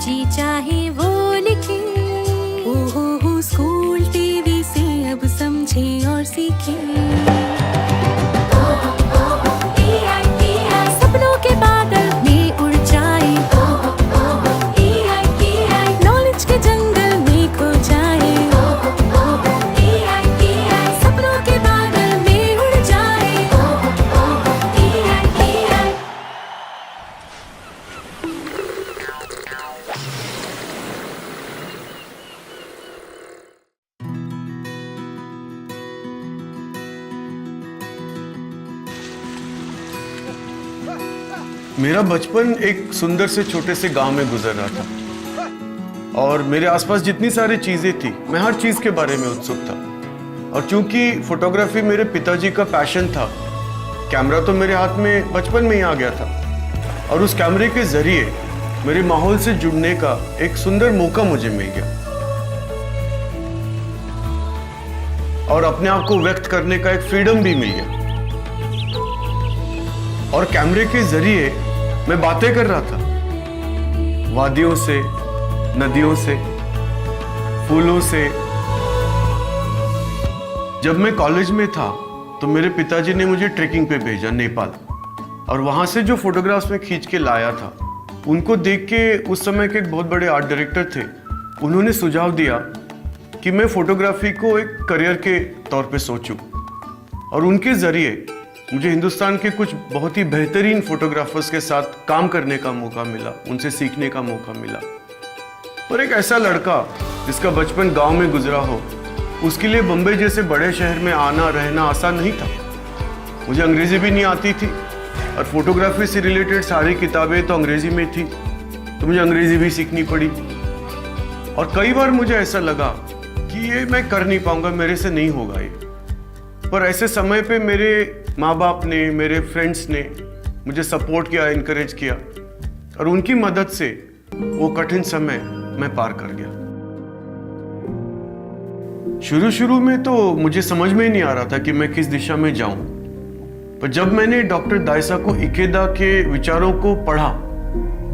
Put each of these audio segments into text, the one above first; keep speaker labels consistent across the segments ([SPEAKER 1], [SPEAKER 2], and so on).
[SPEAKER 1] जी चाहे वो लिखे। ओहो स्कूल टीवी से अब समझे और सीखे। सपनों के बादल में उड़ जाए, नॉलेज के जंगल में खो जाए। सपनों के बादल में उड़ जाए।
[SPEAKER 2] मेरा बचपन एक सुंदर से छोटे से गांव में गुजर रहा था और मेरे आसपास जितनी सारी चीजें थी, मैं हर चीज के बारे में उत्सुक था। और चूंकि फोटोग्राफी मेरे पिताजी का पैशन था, कैमरा तो मेरे हाथ में बचपन में ही आ गया था और उस कैमरे के जरिए मेरे माहौल से जुड़ने का एक सुंदर मौका मुझे मिल गया और अपने आप को व्यक्त करने का एक फ्रीडम भी मिल गया। और कैमरे के जरिए मैं बातें कर रहा था, वादियों से, नदियों से, फूलों से। जब मैं कॉलेज में था तो मेरे पिताजी ने मुझे ट्रेकिंग पे भेजा नेपाल, और वहां से जो फोटोग्राफ्स में खींच के लाया था, उनको देख के उस समय के एक बहुत बड़े आर्ट डायरेक्टर थे, उन्होंने सुझाव दिया कि मैं फोटोग्राफी को एक करियर के तौर पे सोचूं। और उनके जरिए मुझे हिंदुस्तान के कुछ बहुत ही बेहतरीन फोटोग्राफर्स के साथ काम करने का मौका मिला, उनसे सीखने का मौका मिला। पर एक ऐसा लड़का जिसका बचपन गांव में गुजरा हो, उसके लिए बम्बई जैसे बड़े शहर में आना रहना आसान नहीं था। मुझे अंग्रेजी भी नहीं आती थी और फोटोग्राफी से रिलेटेड सारी किताबें तो अंग्रेजी में थी, तो मुझे अंग्रेजी भी सीखनी पड़ी। और कई बार मुझे ऐसा लगा कि ये मैं कर नहीं पाऊंगा, मेरे से नहीं होगा ये। पर ऐसे समय पे मेरे माँ बाप ने, मेरे फ्रेंड्स ने मुझे सपोर्ट किया, इनकरेज किया, और उनकी मदद से वो कठिन समय मैं पार कर गया। शुरू में तो मुझे समझ में ही नहीं आ रहा था कि मैं किस दिशा में जाऊं, पर जब मैंने डॉक्टर दाइसाको इकेदा के विचारों को पढ़ा,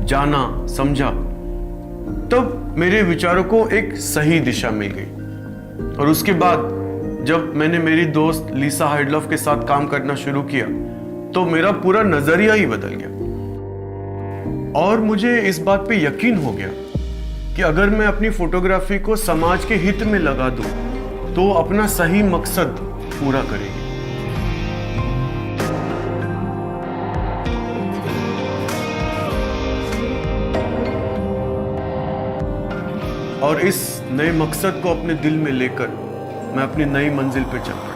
[SPEAKER 2] जाना, समझा, तब मेरे विचारों को एक सही दिशा मिल गई। और उसके बाद जब मैंने मेरी दोस्त लीसा हाइडलॉफ के साथ काम करना शुरू किया, तो मेरा पूरा नजरिया ही बदल गया। और मुझे इस बात पे यकीन हो गया कि अगर मैं अपनी फोटोग्राफी को समाज के हित में लगा दूं, तो अपना सही मकसद पूरा करेगी। और इस नए मकसद को अपने दिल में लेकर मैं अपनी नई मंजिल पे चल पड़ा।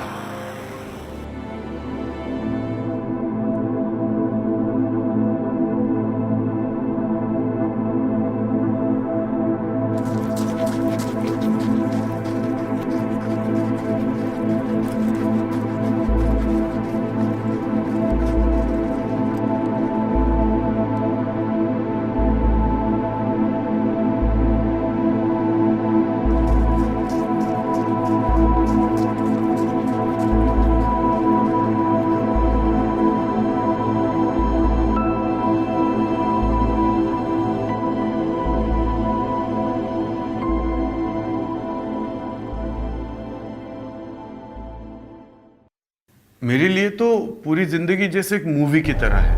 [SPEAKER 2] मेरे लिए तो पूरी जिंदगी जैसे एक मूवी की तरह है,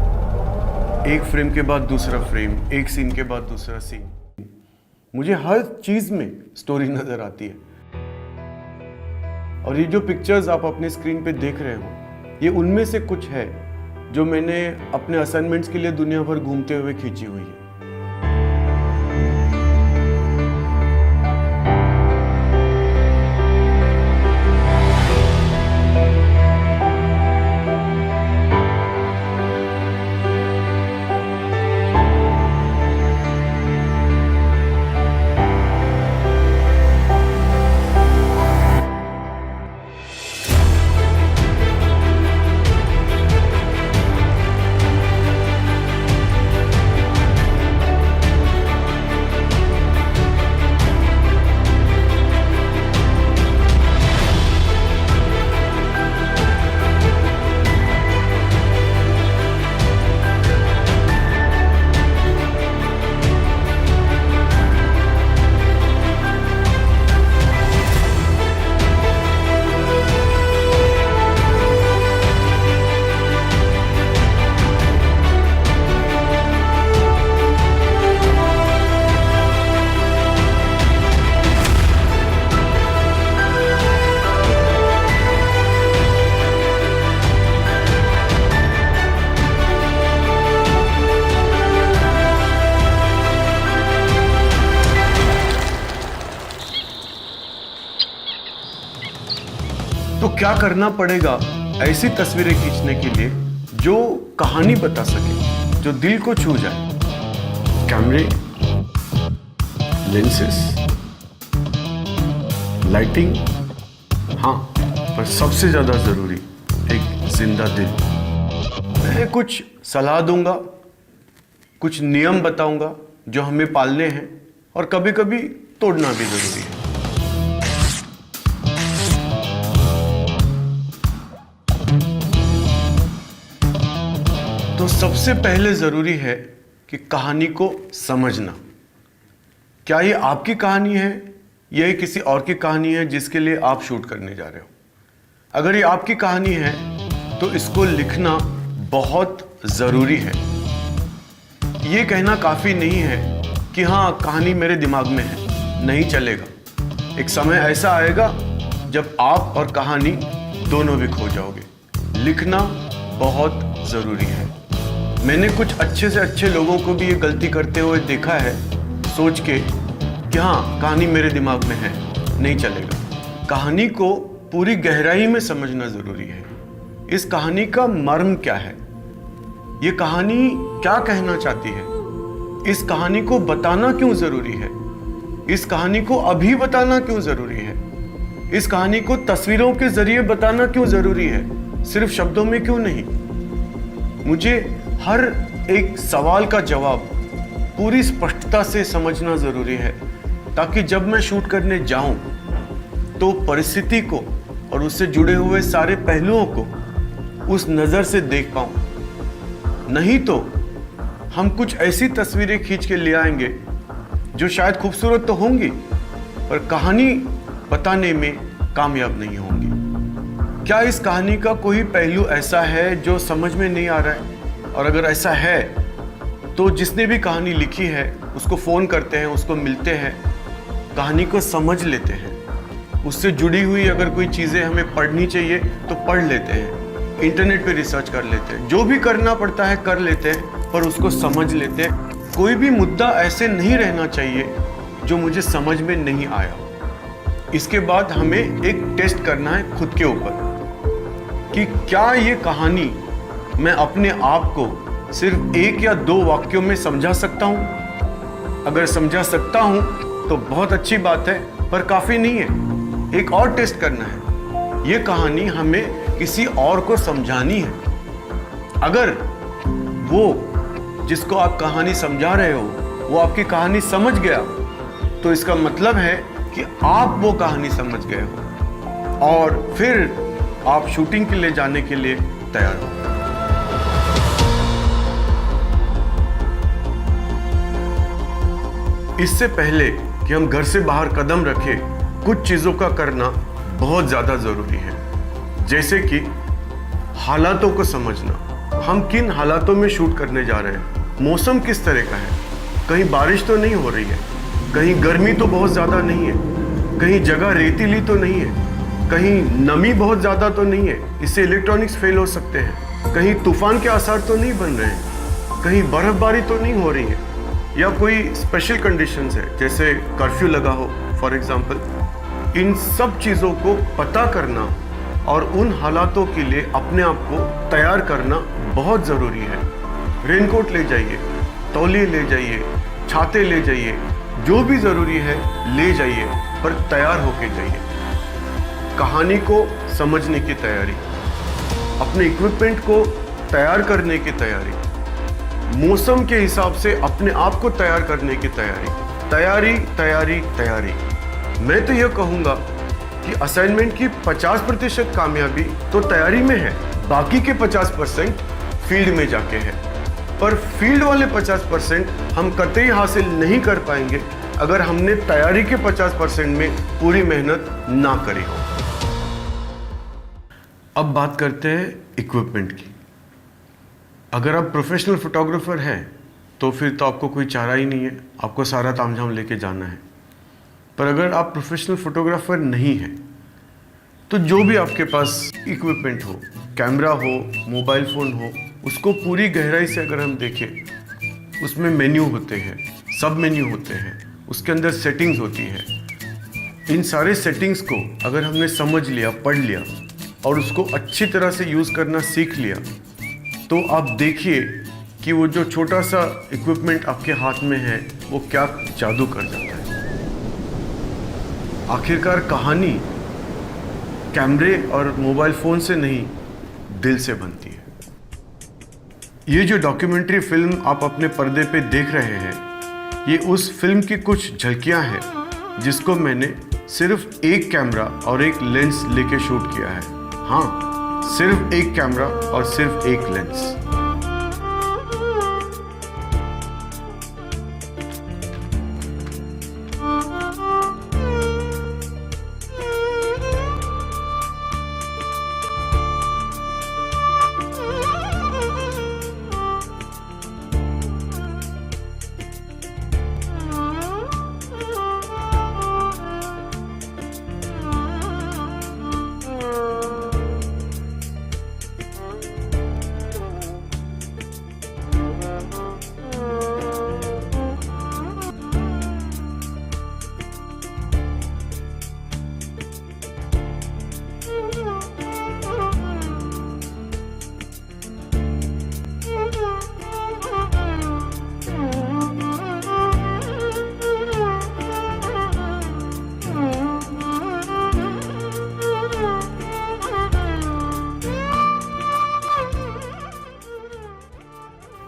[SPEAKER 2] एक फ्रेम के बाद दूसरा फ्रेम, एक सीन के बाद दूसरा सीन। मुझे हर चीज में स्टोरी नजर आती है। और ये जो पिक्चर्स आप अपने स्क्रीन पे देख रहे हो, ये उनमें से कुछ है जो मैंने अपने असाइनमेंट्स के लिए दुनिया भर घूमते हुए खींची हुई है। क्या करना पड़ेगा ऐसी तस्वीरें खींचने के लिए जो कहानी बता सके, जो दिल को छू जाए। कैमरे, लेंसेस, लाइटिंग, हाँ, पर सबसे ज्यादा जरूरी एक जिंदा दिल। मैं कुछ सलाह दूंगा, कुछ नियम बताऊंगा जो हमें पालने हैं और कभी कभी तोड़ना भी जरूरी है। तो सबसे पहले जरूरी है कि कहानी को समझना। क्या ये आपकी कहानी है या ये किसी और की कहानी है जिसके लिए आप शूट करने जा रहे हो? अगर ये आपकी कहानी है तो इसको लिखना बहुत जरूरी है। ये कहना काफी नहीं है कि हाँ कहानी मेरे दिमाग में है, नहीं चलेगा। एक समय ऐसा आएगा जब आप और कहानी दोनों भी खो जाओगे। लिखना बहुत जरूरी है। मैंने कुछ अच्छे से अच्छे लोगों को भी ये गलती करते हुए देखा है, सोच के कि हाँ कहानी मेरे दिमाग में है, नहीं चलेगा। कहानी को पूरी गहराई में समझना जरूरी है। इस कहानी का मर्म क्या है, ये कहानी क्या कहना चाहती है, इस कहानी को बताना क्यों जरूरी है, इस कहानी को अभी बताना क्यों जरूरी है, इस कहानी को तस्वीरों के जरिए बताना क्यों जरूरी है, सिर्फ शब्दों में क्यों नहीं। मुझे हर एक सवाल का जवाब पूरी स्पष्टता से समझना जरूरी है, ताकि जब मैं शूट करने जाऊं तो परिस्थिति को और उससे जुड़े हुए सारे पहलुओं को उस नजर से देख पाऊं। नहीं तो हम कुछ ऐसी तस्वीरें खींच के ले आएंगे जो शायद खूबसूरत तो होंगी पर कहानी बताने में कामयाब नहीं होंगी। क्या इस कहानी का कोई पहलू ऐसा है जो समझ में नहीं आ रहा है? और अगर ऐसा है तो जिसने भी कहानी लिखी है उसको फोन करते हैं, उसको मिलते हैं, कहानी को समझ लेते हैं। उससे जुड़ी हुई अगर कोई चीजें हमें पढ़नी चाहिए तो पढ़ लेते हैं, इंटरनेट पे रिसर्च कर लेते हैं, जो भी करना पड़ता है कर लेते हैं, पर उसको समझ लेते हैं। कोई भी मुद्दा ऐसे नहीं रहना चाहिए जो मुझे समझ में नहीं आया। इसके बाद हमें एक टेस्ट करना है खुद के ऊपर कि क्या ये कहानी मैं अपने आप को सिर्फ 1 या 2 वाक्यों में समझा सकता हूं। अगर समझा सकता हूं तो बहुत अच्छी बात है, पर काफी नहीं है। एक और टेस्ट करना है, ये कहानी हमें किसी और को समझानी है। अगर वो जिसको आप कहानी समझा रहे हो वो आपकी कहानी समझ गया तो इसका मतलब है कि आप वो कहानी समझ गए हो और फिर आप शूटिंग के लिए जाने के लिए तैयार हो। इससे पहले कि हम घर से बाहर कदम रखें, कुछ चीजों का करना बहुत ज्यादा जरूरी है। जैसे कि हालातों को समझना, हम किन हालातों में शूट करने जा रहे हैं, मौसम किस तरह का है, कहीं बारिश तो नहीं हो रही है, कहीं गर्मी तो बहुत ज्यादा नहीं है, कहीं जगह रेतीली तो नहीं है, कहीं नमी बहुत ज्यादा तो नहीं है, इससे इलेक्ट्रॉनिक्स फेल हो सकते हैं, कहीं तूफान के आसार तो नहीं बन रहे हैं, कहीं बर्फबारी तो नहीं हो रही है, या कोई स्पेशल कंडीशंस है जैसे कर्फ्यू लगा हो फॉर एग्जाम्पल। इन सब चीजों को पता करना और उन हालातों के लिए अपने आप को तैयार करना बहुत ज़रूरी है। रेनकोट ले जाइए, तौलिए ले जाइए, छाते ले जाइए, जो भी ज़रूरी है ले जाइए, पर तैयार होके जाइए। कहानी को समझने की तैयारी, अपने इक्विपमेंट को तैयार करने की तैयारी, मौसम के हिसाब से अपने आप को तैयार करने की तैयारी, तैयारी तैयारी तैयारी। मैं तो यह कहूँगा कि असाइनमेंट की 50% कामयाबी तो तैयारी में है, बाकी के 50% फील्ड में जाके है। पर फील्ड वाले 50% हम कतई हासिल नहीं कर पाएंगे अगर हमने तैयारी के 50% में पूरी मेहनत ना करी हो। अब बात करते हैं इक्विपमेंट की। अगर आप प्रोफेशनल फोटोग्राफर हैं तो फिर तो आपको कोई चारा ही नहीं है, आपको सारा तामझाम लेके जाना है। पर अगर आप प्रोफेशनल फोटोग्राफर नहीं हैं तो जो भी आपके पास इक्विपमेंट हो, कैमरा हो, मोबाइल फ़ोन हो, उसको पूरी गहराई से अगर हम देखें, उसमें मेन्यू होते हैं, सब मेन्यू होते हैं, उसके अंदर सेटिंग्स होती है। इन सारे सेटिंग्स को अगर हमने समझ लिया, पढ़ लिया, और उसको अच्छी तरह से यूज़ करना सीख लिया, तो आप देखिए कि वो जो छोटा सा इक्विपमेंट आपके हाथ में है वो क्या जादू कर जाता है। आखिरकार कहानी कैमरे और मोबाइल फ़ोन से नहीं, दिल से बनती है। ये जो डॉक्यूमेंट्री फिल्म आप अपने पर्दे पे देख रहे हैं, ये उस फिल्म की कुछ झलकियां हैं जिसको मैंने सिर्फ एक कैमरा और एक लेंस लेके शूट किया है। हाँ, सिर्फ एक कैमरा और सिर्फ एक लेंस।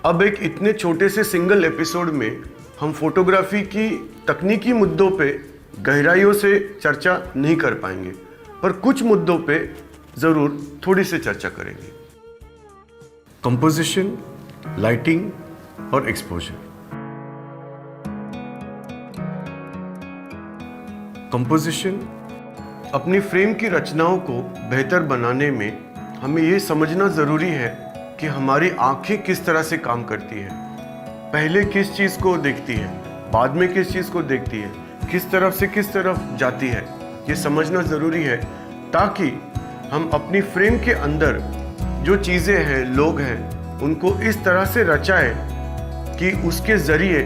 [SPEAKER 2] अब एक इतने छोटे से सिंगल एपिसोड में हम फोटोग्राफी की तकनीकी मुद्दों पे गहराइयों से चर्चा नहीं कर पाएंगे, पर कुछ मुद्दों पे ज़रूर थोड़ी सी चर्चा करेंगे। कंपोजिशन, लाइटिंग और एक्सपोजर। कंपोजिशन, अपनी फ्रेम की रचनाओं को बेहतर बनाने में हमें ये समझना ज़रूरी है कि हमारी आंखें किस तरह से काम करती है, पहले किस चीज़ को देखती है, बाद में किस चीज़ को देखती है, किस तरफ जाती है, ये समझना ज़रूरी है ताकि हम अपनी फ्रेम के अंदर जो चीज़ें हैं, लोग हैं, उनको इस तरह से रचाएं कि उसके ज़रिए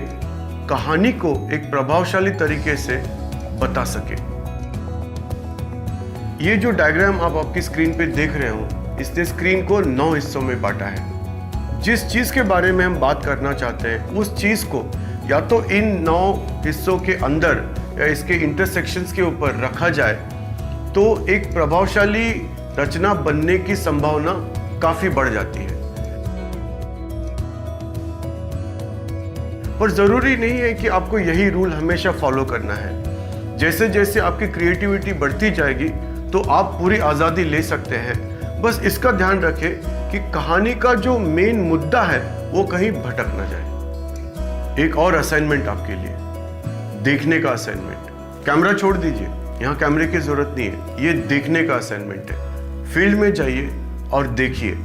[SPEAKER 2] कहानी को एक प्रभावशाली तरीके से बता सके। ये जो डायग्राम आप आपकी स्क्रीन पे देख रहे हो, इसने स्क्रीन को 9 हिस्सों में बांटा है। जिस चीज़ के बारे में हम बात करना चाहते हैं, उस चीज़ को या तो इन 9 हिस्सों के अंदर या इसके इंटरसेक्शंस के ऊपर रखा जाए तो एक प्रभावशाली रचना बनने की संभावना काफ़ी बढ़ जाती है। पर ज़रूरी नहीं है कि आपको यही रूल हमेशा फॉलो करना है। जैसे जैसे आपकी क्रिएटिविटी बढ़ती जाएगी तो आप पूरी आज़ादी ले सकते हैं। बस इसका ध्यान रखें कि कहानी का जो मेन मुद्दा है वो कहीं भटक ना जाए। एक और असाइनमेंट आपके लिए, देखने का असाइनमेंट। कैमरा छोड़ दीजिए, यहाँ कैमरे की जरूरत नहीं है, ये देखने का असाइनमेंट है। फील्ड में जाइए और देखिए,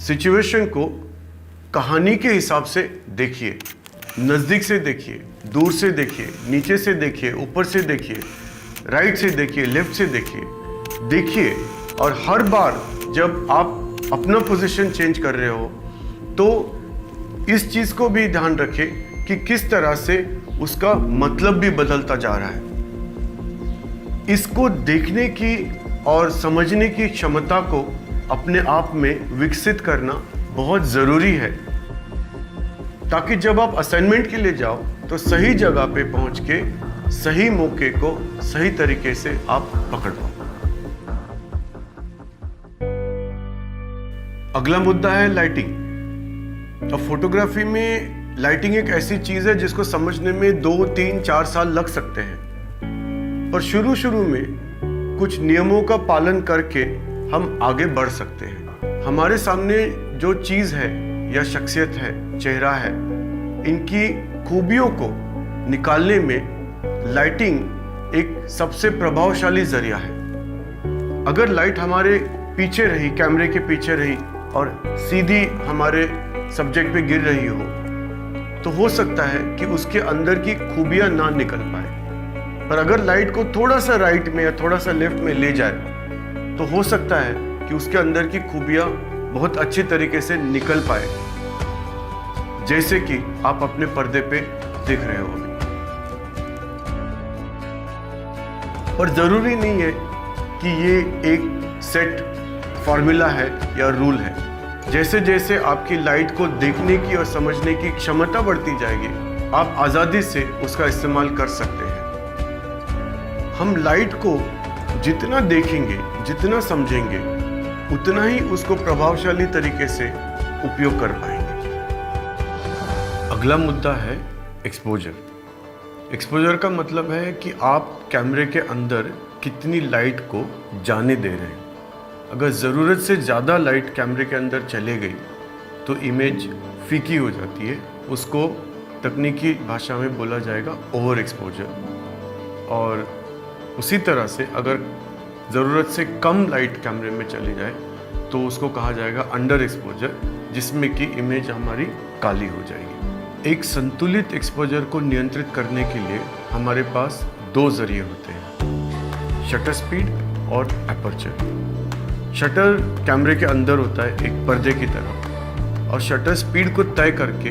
[SPEAKER 2] सिचुएशन को कहानी के हिसाब से देखिए, नज़दीक से देखिए, दूर से देखिए, नीचे से देखिए, ऊपर से देखिए, राइट से देखिए, लेफ्ट से देखिए। और हर बार जब आप अपना पोजीशन चेंज कर रहे हो तो इस चीज़ को भी ध्यान रखें कि किस तरह से उसका मतलब भी बदलता जा रहा है। इसको देखने की और समझने की क्षमता को अपने आप में विकसित करना बहुत ज़रूरी है, ताकि जब आप असाइनमेंट के लिए जाओ तो सही जगह पे पहुंच के सही मौके को सही तरीके से आप पकड़ पाओ। अगला मुद्दा है लाइटिंग। अब फोटोग्राफी में लाइटिंग एक ऐसी चीज है जिसको समझने में 2, 3, 4 साल लग सकते हैं, पर शुरू में कुछ नियमों का पालन करके हम आगे बढ़ सकते हैं। हमारे सामने जो चीज है या शख्सियत है, चेहरा है, इनकी खूबियों को निकालने में लाइटिंग एक सबसे प्रभावशाली जरिया है। अगर लाइट हमारे पीछे रही, कैमरे के पीछे रही और सीधी हमारे सब्जेक्ट पे गिर रही हो हो सकता है कि उसके अंदर की खूबियां ना निकल पाए। पर अगर लाइट को थोड़ा सा राइट में या थोड़ा सा लेफ्ट में ले जाए तो हो सकता है कि उसके अंदर की खूबियां बहुत अच्छी तरीके से निकल पाए, जैसे कि आप अपने पर्दे पे देख रहे हो अभी। पर जरूरी नहीं है कि ये एक सेट फॉर्मूला है या रूल है। जैसे जैसे आपकी लाइट को देखने की और समझने की क्षमता बढ़ती जाएगी, आप आज़ादी से उसका इस्तेमाल कर सकते हैं। हम लाइट को जितना देखेंगे, जितना समझेंगे, उतना ही उसको प्रभावशाली तरीके से उपयोग कर पाएंगे। अगला मुद्दा है एक्सपोजर। एक्सपोजर का मतलब है कि आप कैमरे के अंदर कितनी लाइट को जाने दे रहे हैं। अगर ज़रूरत से ज़्यादा लाइट कैमरे के अंदर चले गई तो इमेज फीकी हो जाती है। उसको तकनीकी भाषा में बोला जाएगा ओवर एक्सपोजर। और उसी तरह से अगर ज़रूरत से कम लाइट कैमरे में चली जाए तो उसको कहा जाएगा अंडर एक्सपोजर, जिसमें कि इमेज हमारी काली हो जाएगी। एक संतुलित एक्सपोजर को नियंत्रित करने के लिए हमारे पास दो जरिए होते हैं, शटर स्पीड और एपर्चर। शटर कैमरे के अंदर होता है एक पर्दे की तरह, और शटर स्पीड को तय करके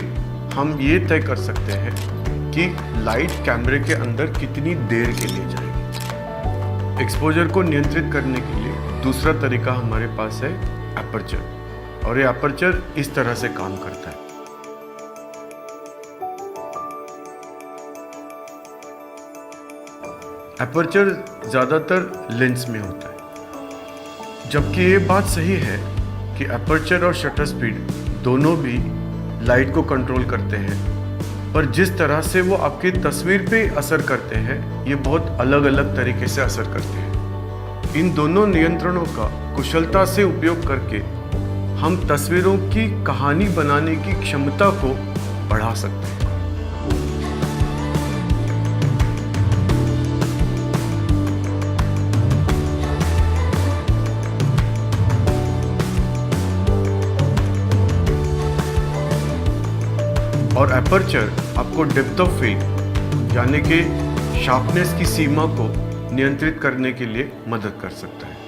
[SPEAKER 2] हम ये तय कर सकते हैं कि लाइट कैमरे के अंदर कितनी देर के लिए जाएगी। एक्सपोजर को नियंत्रित करने के लिए दूसरा तरीका हमारे पास है एपर्चर, और ये एपर्चर इस तरह से काम करता है। एपर्चर ज़्यादातर लेंस में होता है, जबकि ये बात सही है कि एपर्चर और शटर स्पीड दोनों भी लाइट को कंट्रोल करते हैं, पर जिस तरह से वो आपकी तस्वीर पे असर करते हैं ये बहुत अलग अलग तरीके से असर करते हैं। इन दोनों नियंत्रणों का कुशलता से उपयोग करके हम तस्वीरों की कहानी बनाने की क्षमता को बढ़ा सकते हैं। और एपर्चर आपको डेप्थ ऑफ फील्ड यानी कि शार्पनेस की सीमा को नियंत्रित करने के लिए मदद कर सकता है।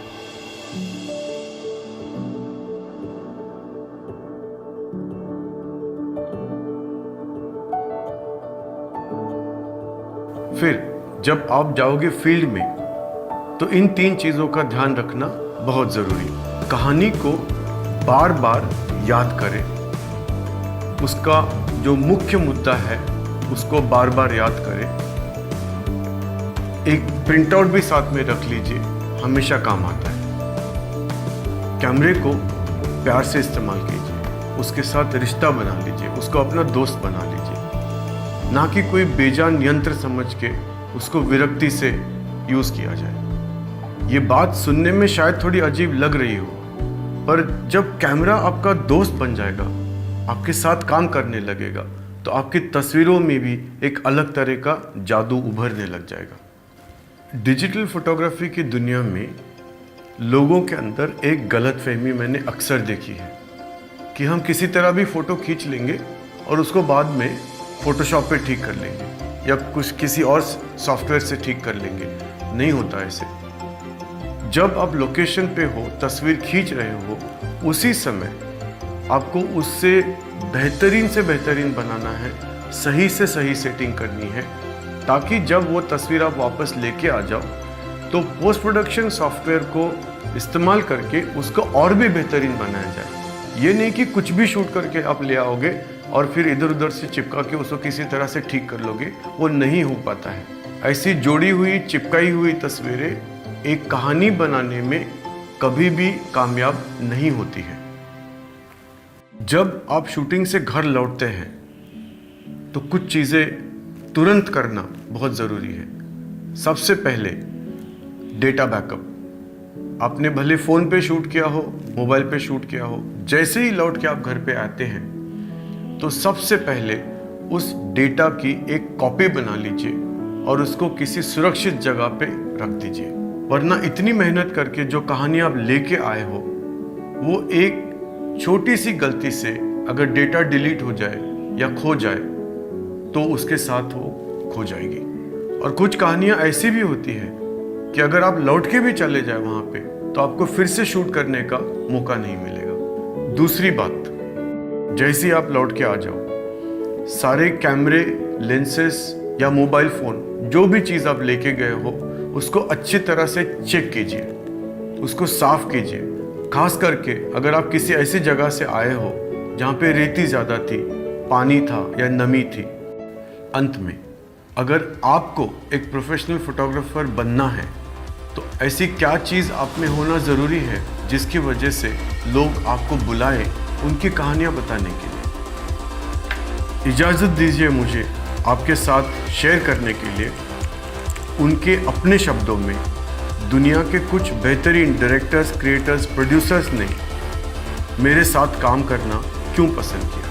[SPEAKER 2] फिर जब आप जाओगे फील्ड में तो इन तीन चीजों का ध्यान रखना बहुत जरूरी है। कहानी को बार बार याद करें, उसका जो मुख्य मुद्दा है उसको बार बार याद करें। एक प्रिंट आउट भी साथ में रख लीजिए, हमेशा काम आता है। कैमरे को प्यार से इस्तेमाल कीजिए, उसके साथ रिश्ता बना लीजिए, उसको अपना दोस्त बना लीजिए, ना कि कोई बेजान यंत्र समझ के उसको विरक्ति से यूज किया जाए। ये बात सुनने में शायद थोड़ी अजीब लग रही हो, पर जब कैमरा आपका दोस्त बन जाएगा, आपके साथ काम करने लगेगा, तो आपकी तस्वीरों में भी एक अलग तरह का जादू उभरने लग जाएगा। डिजिटल फोटोग्राफी की दुनिया में लोगों के अंदर एक गलतफहमी मैंने अक्सर देखी है कि हम किसी तरह भी फ़ोटो खींच लेंगे और उसको बाद में फ़ोटोशॉप पे ठीक कर लेंगे या किसी और सॉफ्टवेयर से ठीक कर लेंगे। नहीं होता ऐसे। जब आप लोकेशन पे हो, तस्वीर खींच रहे हो, उसी समय आपको उससे बेहतरीन से बेहतरीन बनाना है, सही से सही सेटिंग करनी है, ताकि जब वो तस्वीर आप वापस लेके आ जाओ तो पोस्ट प्रोडक्शन सॉफ्टवेयर को इस्तेमाल करके उसको और भी बेहतरीन बनाया जाए। ये नहीं कि कुछ भी शूट करके आप ले आओगे और फिर इधर उधर से चिपका के उसको किसी तरह से ठीक कर लोगे, वो नहीं हो पाता है। ऐसी जोड़ी हुई, चिपकाई हुई तस्वीरें एक कहानी बनाने में कभी भी कामयाब नहीं होती है। जब आप शूटिंग से घर लौटते हैं तो कुछ चीज़ें तुरंत करना बहुत ज़रूरी है। सबसे पहले डेटा बैकअप। आपने भले फ़ोन पे शूट किया हो, मोबाइल पे शूट किया हो, जैसे ही लौट के आप घर पे आते हैं तो सबसे पहले उस डेटा की एक कॉपी बना लीजिए और उसको किसी सुरक्षित जगह पे रख दीजिए, वरना इतनी मेहनत करके जो कहानी आप लेके आए हो वो एक छोटी सी गलती से अगर डेटा डिलीट हो जाए या खो जाए तो उसके साथ वो खो जाएगी। और कुछ कहानियां ऐसी भी होती हैं कि अगर आप लौट के भी चले जाए वहां पे तो आपको फिर से शूट करने का मौका नहीं मिलेगा। दूसरी बात, जैसे ही आप लौट के आ जाओ, सारे कैमरे, लेंसेस या मोबाइल फोन, जो भी चीज़ आप लेके गए हो उसको अच्छी तरह से चेक कीजिए, उसको साफ कीजिए, खास करके अगर आप किसी ऐसी जगह से आए हो जहाँ पे रेती ज़्यादा थी, पानी था या नमी थी। अंत में अगर आपको एक प्रोफेशनल फोटोग्राफर बनना है तो ऐसी क्या चीज़ आप में होना ज़रूरी है जिसकी वजह से लोग आपको बुलाएं उनकी कहानियाँ बताने के लिए। इजाज़त दीजिए मुझे आपके साथ शेयर करने के लिए उनके अपने शब्दों में दुनिया के कुछ बेहतरीन डायरेक्टर्स, क्रिएटर्स, प्रोड्यूसर्स ने मेरे साथ काम करना क्यों पसंद किया।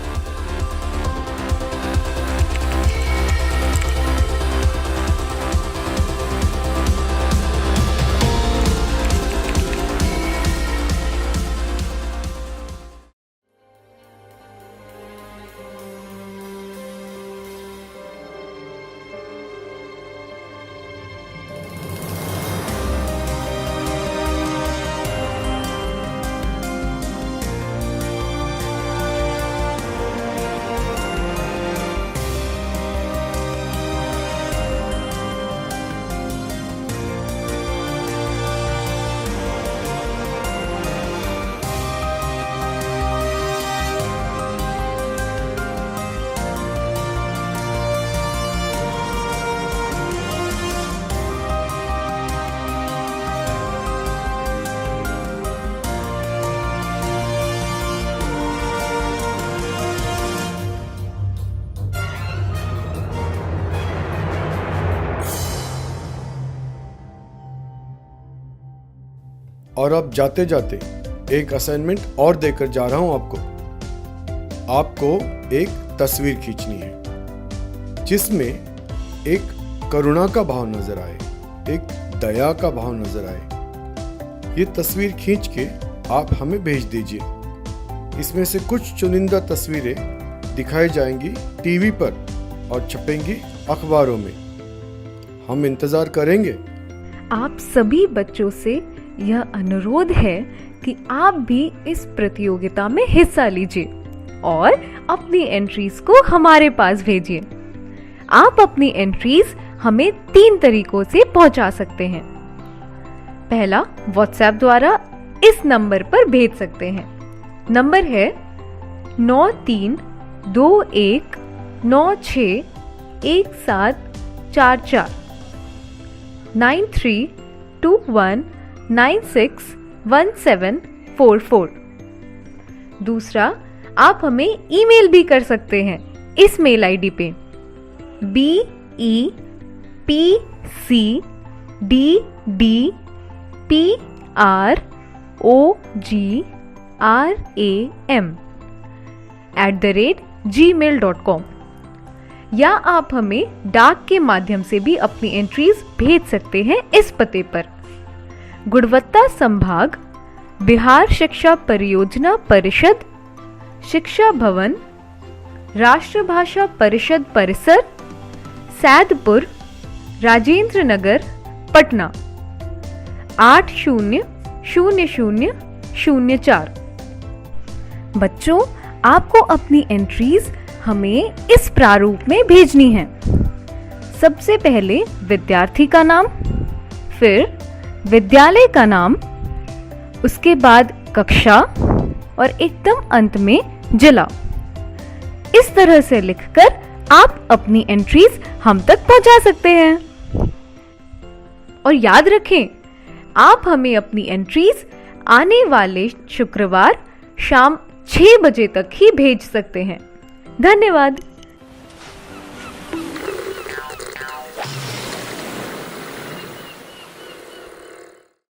[SPEAKER 2] और अब जाते जाते एक असाइनमेंट और देकर जा रहा हूं आपको एक तस्वीर खींचनी है जिसमें एक करुणा का भाव नजर आए, एक दया का भाव नजर आए। ये तस्वीर खींच के आप हमें भेज दीजिए। इसमें से कुछ चुनिंदा तस्वीरें दिखाई जाएंगी टीवी पर और छपेंगी अखबारों में। हम इंतजार करेंगे।
[SPEAKER 3] आप सभी बच्चों से यह अनुरोध है कि आप भी इस प्रतियोगिता में हिस्सा लीजिए और अपनी एंट्रीज को हमारे पास भेजिए। आप अपनी एंट्रीज हमें 3 तरीकों से पहुंचा सकते हैं। पहला, व्हाट्सएप द्वारा इस नंबर पर भेज सकते हैं। नंबर है 9321961744 9321961744। दूसरा, आप हमें ईमेल भी कर सकते हैं इस मेल आईडी पे BEPCDPROGRAM@gmail.com, या आप हमें डाक के माध्यम से भी अपनी एंट्रीज भेज सकते हैं इस पते पर। गुणवत्ता संभाग, बिहार शिक्षा परियोजना परिषद, शिक्षा भवन, राष्ट्रभाषा परिषद परिसर, सैदपुर, राजेंद्र नगर, पटना 800004। बच्चों, आपको अपनी एंट्रीज हमें इस प्रारूप में भेजनी है। सबसे पहले विद्यार्थी का नाम, फिर विद्यालय का नाम, उसके बाद कक्षा और एकदम अंत में जिला। इस तरह से लिखकर आप अपनी एंट्रीज हम तक पहुंचा सकते हैं। और याद रखें, आप हमें अपनी एंट्रीज आने वाले शुक्रवार शाम 6 बजे तक ही भेज सकते हैं। धन्यवाद।